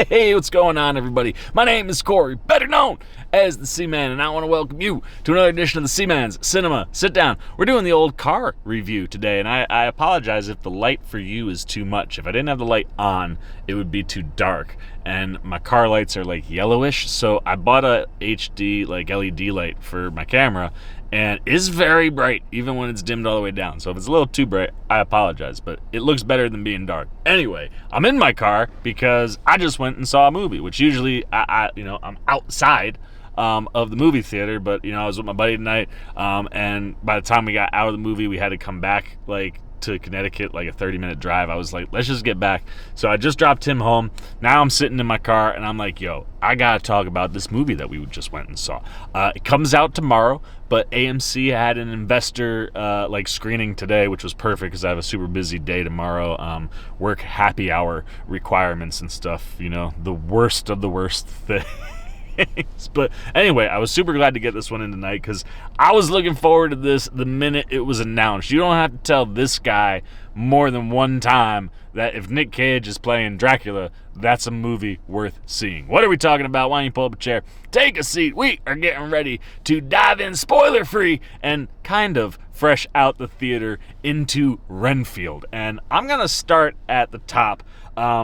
Hey, what's going on, everybody? My name is Corey, better known as the Seaman, and I want to welcome you to another edition of the Seaman's Cinema Sit Down. We're doing the old car review today, and I apologize if the light for you is too much. If I didn't have the light on, it would be too dark, and my car lights are like yellowish, so I bought a HD like LED light for my camera, and it's very bright even when it's dimmed all the way down. So if it's a little too bright, I apologize, but it looks better than being dark. Anyway, I'm in my car because I just went and saw a movie, which usually I'm outside of the movie theater, but I was with my buddy tonight, and by the time we got out of the movie, we had to come back to Connecticut, like a 30-minute drive. I was like, let's just get back. So I just dropped him home. Now I'm sitting in my car and I'm like, yo, I gotta talk about this movie that we just went and saw. It comes out tomorrow, but AMC had an investor screening today, which was perfect because I have a super busy day tomorrow. Work happy hour requirements and stuff, the worst of the worst thing. But anyway, I was super glad to get this one in tonight because I was looking forward to this the minute it was announced. You don't have to tell this guy more than one time that if Nic Cage is playing Dracula, that's a movie worth seeing. What are we talking about? Why don't you pull up a chair, take a seat? We are getting ready to dive in spoiler-free and kind of fresh out the theater into Renfield. And I'm going to start at the top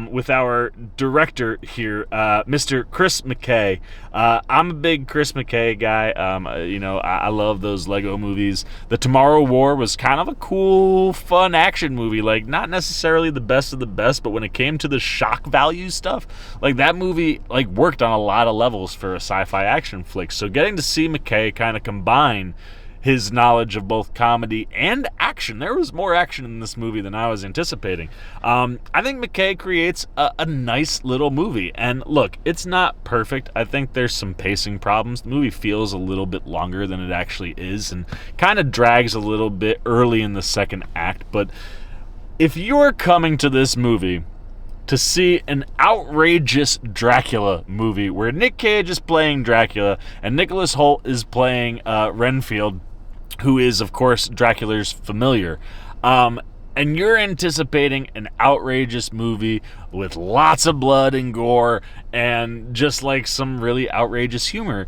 with our director here, Mr. Chris McKay. I'm a big Chris McKay guy. I love those Lego movies. The Tomorrow War was kind of a cool, fun action movie. Like, not necessarily the best of the best, but when it came to the shock value stuff, like, that movie, worked on a lot of levels for a sci-fi action flick. So getting to see McKay kind of combine his knowledge of both comedy and action. There was more action in this movie than I was anticipating. I think McKay creates a nice little movie. And look, it's not perfect. I think there's some pacing problems. The movie feels a little bit longer than it actually is and kind of drags a little bit early in the second act. But if you're coming to this movie to see an outrageous Dracula movie where Nic Cage is playing Dracula and Nicholas Hoult is playing Renfield, who is, of course, Dracula's familiar, and you're anticipating an outrageous movie with lots of blood and gore and just some really outrageous humor,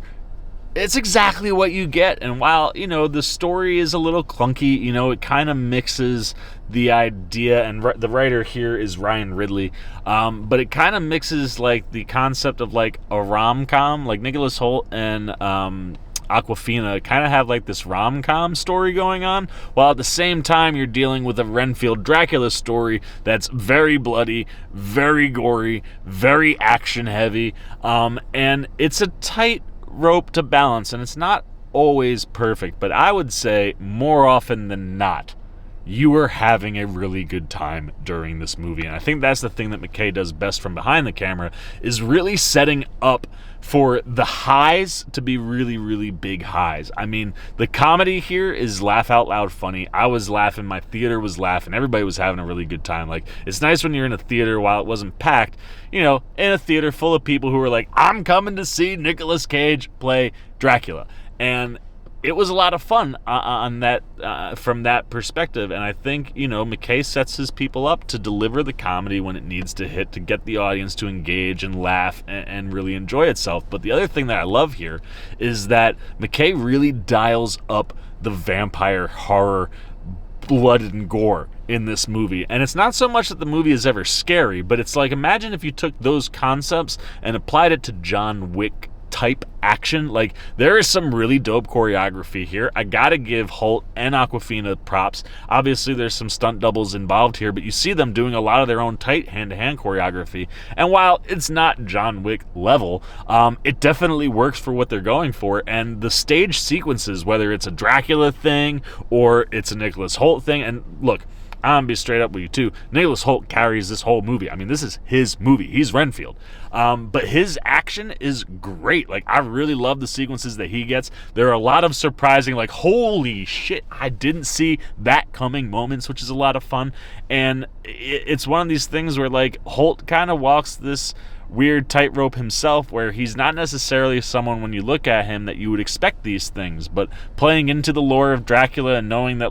it's exactly what you get. And while, the story is a little clunky, it kind of mixes the idea, and the writer here is Ryan Ridley, but it kind of mixes, the concept of, a rom-com, Nicholas Hoult and Awkwafina kind of have this rom-com story going on, while at the same time you're dealing with a Renfield Dracula story that's very bloody, very gory, very action-heavy, and it's a tight rope to balance, and it's not always perfect, but I would say more often than not, you are having a really good time during this movie. And I think that's the thing that McKay does best from behind the camera, is really setting up for the highs to be really, really big highs. I mean, the comedy here is laugh out loud funny. I was laughing, my theater was laughing, everybody was having a really good time. It's nice when you're in a theater, while it wasn't packed, in a theater full of people who were I'm coming to see Nicholas Cage play Dracula. And it was a lot of fun on that from that perspective, and I think McKay sets his people up to deliver the comedy when it needs to hit, to get the audience to engage and laugh and really enjoy itself. But the other thing that I love here is that McKay really dials up the vampire horror, blood and gore in this movie. And it's not so much that the movie is ever scary, but it's imagine if you took those concepts and applied it to John Wick type action. There is some really dope choreography here. I gotta give Hoult and Awkwafina props. Obviously there's some stunt doubles involved here, but you see them doing a lot of their own tight hand-to-hand choreography, and while it's not John Wick level, it definitely works for what they're going for. And the stage sequences, whether it's a Dracula thing or it's a Nicholas Hoult thing, and look, I'm gonna be straight up with you too, Nicholas Hoult carries this whole movie. I mean, this is his movie. He's Renfield. But his action is great. I really love the sequences that he gets. There are a lot of surprising, holy shit, I didn't see that coming moments, which is a lot of fun. And it's one of these things where, Hoult kind of walks this weird tightrope himself, where he's not necessarily someone, when you look at him, that you would expect these things. But playing into the lore of Dracula and knowing that,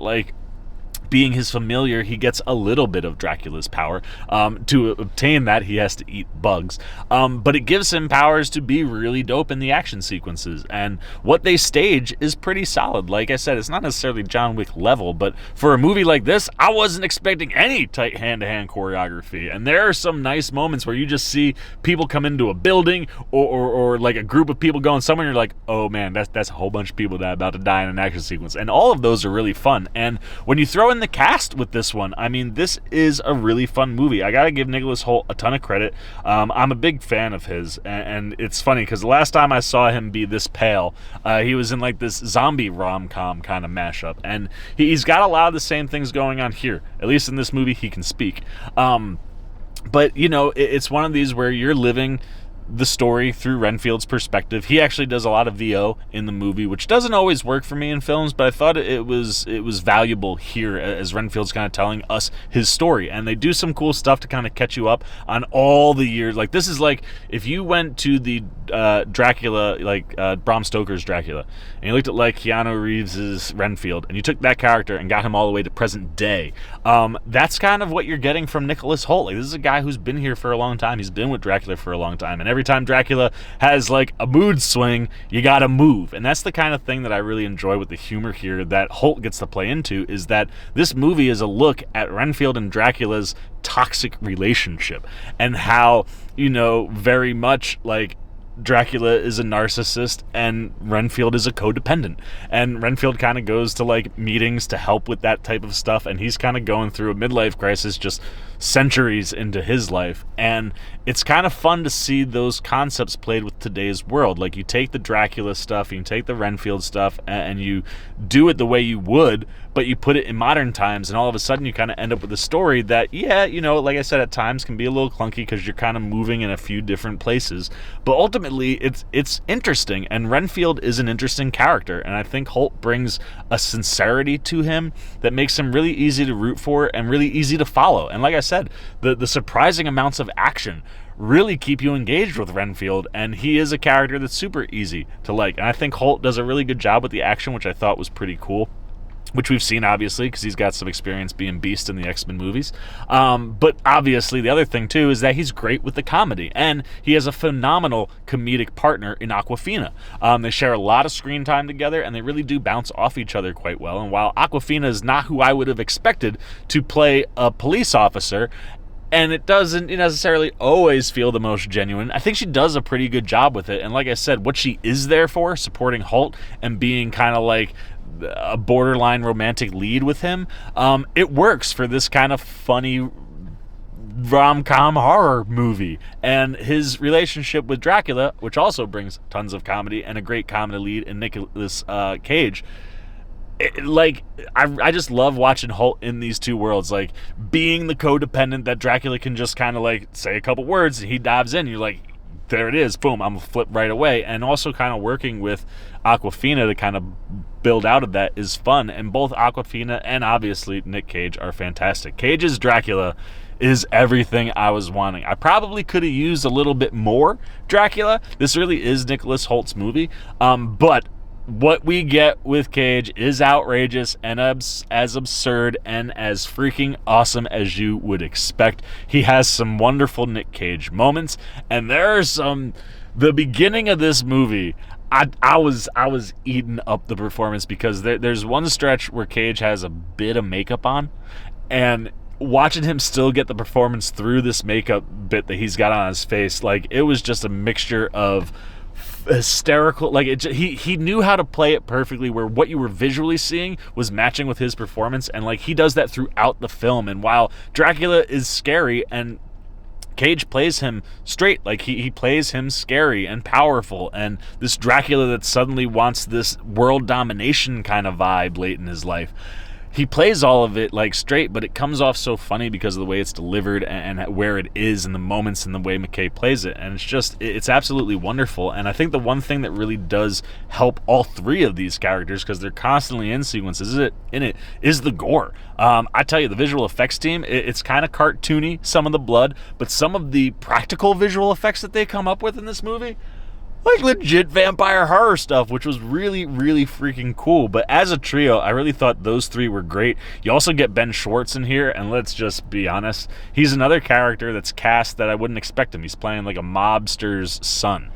being his familiar, he gets a little bit of Dracula's power. To obtain that, he has to eat bugs. But it gives him powers to be really dope in the action sequences. And what they stage is pretty solid. Like I said, it's not necessarily John Wick level, but for a movie like this, I wasn't expecting any tight hand-to-hand choreography. And there are some nice moments where you just see people come into a building or like a group of people going somewhere, and you're like, oh man, that's a whole bunch of people that are about to die in an action sequence. And all of those are really fun. And when you throw in the cast with this one, I mean, this is a really fun movie. I gotta give Nicholas Hoult a ton of credit. I'm a big fan of his, and it's funny because the last time I saw him be this pale, he was in like this zombie rom-com kind of mashup, and he's got a lot of the same things going on here. At least in this movie, he can speak. But you know, it's one of these where you're living the story through Renfield's perspective. He actually does a lot of VO in the movie, which doesn't always work for me in films, but I thought it was valuable here as Renfield's kind of telling us his story. And they do some cool stuff to kind of catch you up on all the years. Like, this is like if you went to the Dracula, like Bram Stoker's Dracula, and you looked at like Keanu Reeves's Renfield, and you took that character and got him all the way to present day. That's kind of what you're getting from Nicholas Hoult. Like, this is a guy who's been here for a long time. He's been with Dracula for a long time, and every time Dracula has like a mood swing, you gotta move. And that's the kind of thing that I really enjoy with the humor here that Hoult gets to play into, is that this movie is a look at Renfield and Dracula's toxic relationship, and how, you know, very much like Dracula is a narcissist and Renfield is a codependent, and Renfield kind of goes to like meetings to help with that type of stuff, and he's kind of going through a midlife crisis just centuries into his life. And it's kind of fun to see those concepts played with today's world. Like, you take the Dracula stuff, you take the Renfield stuff, and you do it the way you would, but you put it in modern times, and all of a sudden you kind of end up with a story that, yeah, you know, like I said, at times can be a little clunky because you're kind of moving in a few different places, but ultimately it's interesting, and Renfield is an interesting character, and I think Hoult brings a sincerity to him that makes him really easy to root for and really easy to follow. And like I said, the surprising amounts of action really keep you engaged with Renfield, and he is a character that's super easy to like. And I think Hoult does a really good job with the action, which I thought was pretty cool, which we've seen obviously because he's got some experience being Beast in the X-Men movies. But obviously the other thing too is that he's great with the comedy, and he has a phenomenal comedic partner in Awkwafina. They share a lot of screen time together, and they really do bounce off each other quite well. And while Awkwafina is not who I would have expected to play a police officer, and it doesn't necessarily always feel the most genuine, I think she does a pretty good job with it. And like I said, what she is there for, supporting Hoult and being kind of like a borderline romantic lead with him, it works for this kind of funny rom-com horror movie. And his relationship with Dracula, which also brings tons of comedy and a great comedy lead in Nicholas Cage, I just love watching Hoult in these two worlds, like being the codependent that Dracula can just kind of like say a couple words and he dives in, you're like, there it is, boom, I'm gonna flip right away. And also kind of working with Awkwafina to kind of build out of that is fun. And both Awkwafina and obviously Nic Cage are fantastic. Cage's Dracula is everything I was wanting. I probably could have used a little bit more Dracula. This really is Nicholas Hoult's movie, but what we get with Cage is outrageous and as absurd and as freaking awesome as you would expect. He has some wonderful Nic Cage moments, and there are some. The beginning of this movie, I was eating up the performance, because there's one stretch where Cage has a bit of makeup on, and watching him still get the performance through this makeup bit that he's got on his face, like, it was just a mixture of hysterical, like he knew how to play it perfectly, where what you were visually seeing was matching with his performance, and like he does that throughout the film. And while Dracula is scary and Cage plays him straight, like he plays him scary and powerful, and this Dracula that suddenly wants this world domination kind of vibe late in his life, he plays all of it like straight, but it comes off so funny because of the way it's delivered and where it is and the moments and the way McKay plays it. And it's absolutely wonderful. And I think the one thing that really does help all three of these characters, because they're constantly in sequences in it, is the gore. I tell you, the visual effects team, it's kind of cartoony, some of the blood, but some of the practical visual effects that they come up with in this movie, like legit vampire horror stuff, which was really, really freaking cool. But as a trio, I really thought those three were great. You also get Ben Schwartz in here, and let's just be honest, he's another character that's cast that I wouldn't expect him. He's playing like a mobster's son.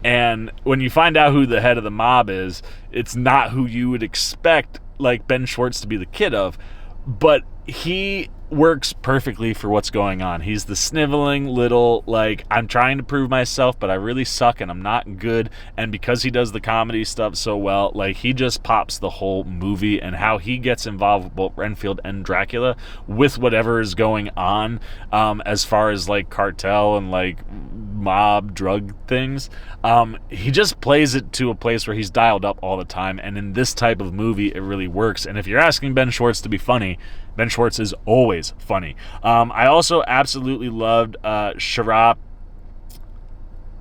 And when you find out who the head of the mob is, it's not who you would expect like Ben Schwartz to be the kid of, but he works perfectly for what's going on. He's the sniveling little, like, I'm trying to prove myself, but I really suck and I'm not good. And because he does the comedy stuff so well, like, he just pops the whole movie, and how he gets involved with both Renfield and Dracula with whatever is going on, as far as like cartel and like mob drug things. He just plays it to a place where he's dialed up all the time, and in this type of movie it really works. And if you're asking Ben Schwartz to be funny, Ben Schwartz is always funny. I also absolutely loved Sharap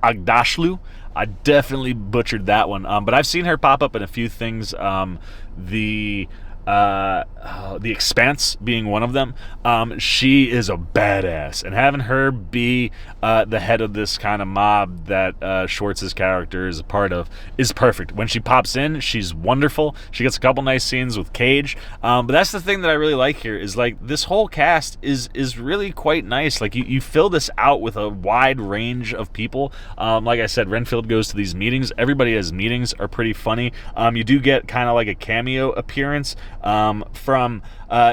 Agdashlu. I definitely butchered that one, but I've seen her pop up in a few things. The Expanse being one of them. She is a badass, and having her be the head of this kind of mob that Schwartz's character is a part of is perfect. When she pops in, she's wonderful. She gets a couple nice scenes with Cage, but that's the thing that I really like here is like this whole cast is really quite nice. Like you fill this out with a wide range of people. Like I said, Renfield goes to these meetings. Everybody has meetings are pretty funny. You do get kind of like a cameo appearance from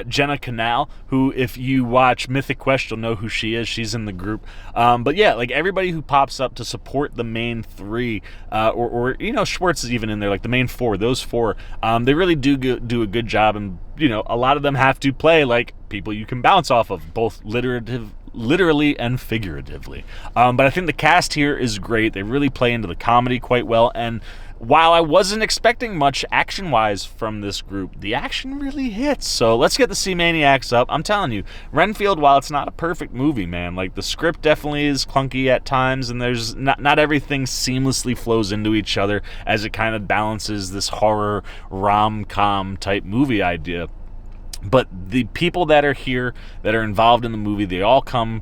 Jenna Canal, who, if you watch Mythic Quest, you'll know who she is. She's in the group. But yeah, like everybody who pops up to support the main three, or you know, Schwartz is even in there, like the main four, those four, they really do a good job. And, you know, a lot of them have to play like people you can bounce off of, both literally and figuratively. But I think the cast here is great. They really play into the comedy quite well, and while I wasn't expecting much action-wise from this group, the action really hits. So let's get the C-Maniacs up. I'm telling you, Renfield, while it's not a perfect movie, man, like the script definitely is clunky at times, and there's not everything seamlessly flows into each other as it kind of balances this horror rom-com type movie idea. But the people that are here, that are involved in the movie, they all come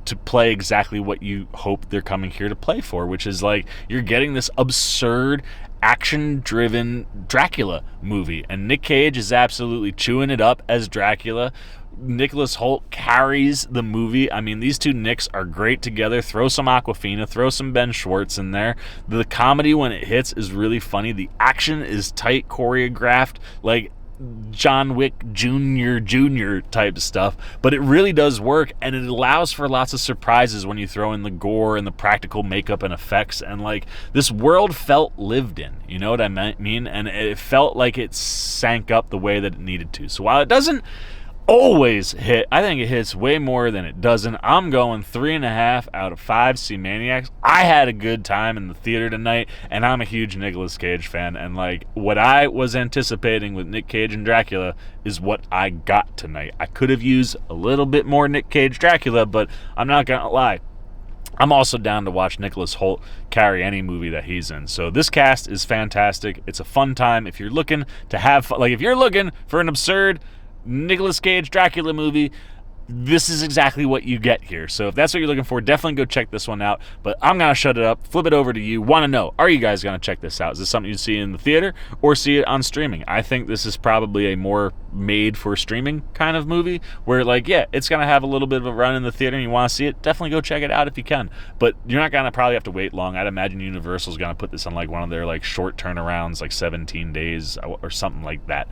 to play exactly what you hope they're coming here to play for, which is like you're getting this absurd action-driven Dracula movie, and Nic Cage is absolutely chewing it up as Dracula. Nicholas Hoult carries the movie. I mean, these two Nicks are great together. Throw some Awkwafina, throw some Ben Schwartz in there. The comedy when it hits is really funny. The action is tight, choreographed, like John Wick Jr. type stuff, but it really does work, and it allows for lots of surprises when you throw in the gore and the practical makeup and effects, and like this world felt lived in, you know what I mean? And it felt like it sank up the way that it needed to. So while it doesn't always hit, I think it hits way more than it doesn't. I'm going 3.5 out of 5 C-Maniacs. I had a good time in the theater tonight, and I'm a huge Nicolas Cage fan, and like what I was anticipating with Nic Cage and Dracula is what I got tonight. I could have used a little bit more Nic Cage Dracula, but I'm not gonna lie, I'm also down to watch Nicholas Hoult carry any movie that he's in. So this cast is fantastic. It's a fun time. If you're looking to have fun, like if you're looking for an absurd Nicolas Cage Dracula movie, this is exactly what you get here. So if that's what you're looking for, definitely go check this one out. But I'm going to shut it up, flip it over to you. Want to know, are you guys going to check this out? Is this something you'd see in the theater or see it on streaming? I think this is probably a more made for streaming kind of movie where, like, yeah, it's going to have a little bit of a run in the theater and you want to see it, definitely go check it out if you can. But you're not going to probably have to wait long. I'd imagine Universal's going to put this on like one of their like short turnarounds, like 17 days or something like that.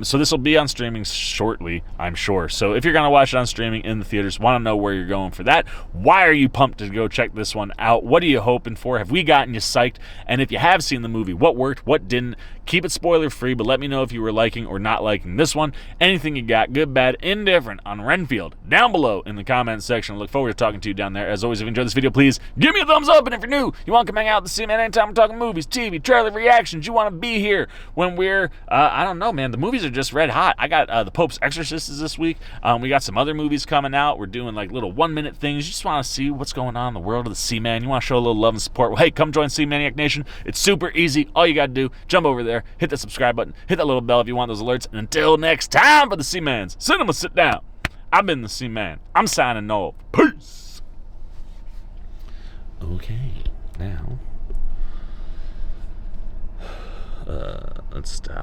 So this will be on streaming shortly, I'm sure. So if you're going to watch it on streaming in the theaters, want to know where you're going for that. Why are you pumped to go check this one out? What are you hoping for? Have we gotten you psyched? And if you have seen the movie, what worked, what didn't? Keep it spoiler free, but let me know if you were liking or not liking this one. Anything you got, good, bad, indifferent, on Renfield, down below in the comments section. I look forward to talking to you down there. As always, if you enjoyed this video, please give me a thumbs up. And if you're new, you want to come hang out with the C-Man anytime we're talking movies, TV, trailer reactions, you want to be here when we're, I don't know, man, the movies are just red hot. I got The Pope's Exorcist is this week. We got some other movies coming out. We're doing like little 1-minute things. You just want to see what's going on in the world of the C-Man. You want to show a little love and support. Well, hey, come join C-Maniac Nation. It's super easy. All you got to do, jump over there, hit the subscribe button, hit that little bell if you want those alerts. And until next time for the C-Mans, Cinema Sit Down. I've been the C-Man. I'm signing off. Peace. Okay, now Let's stop.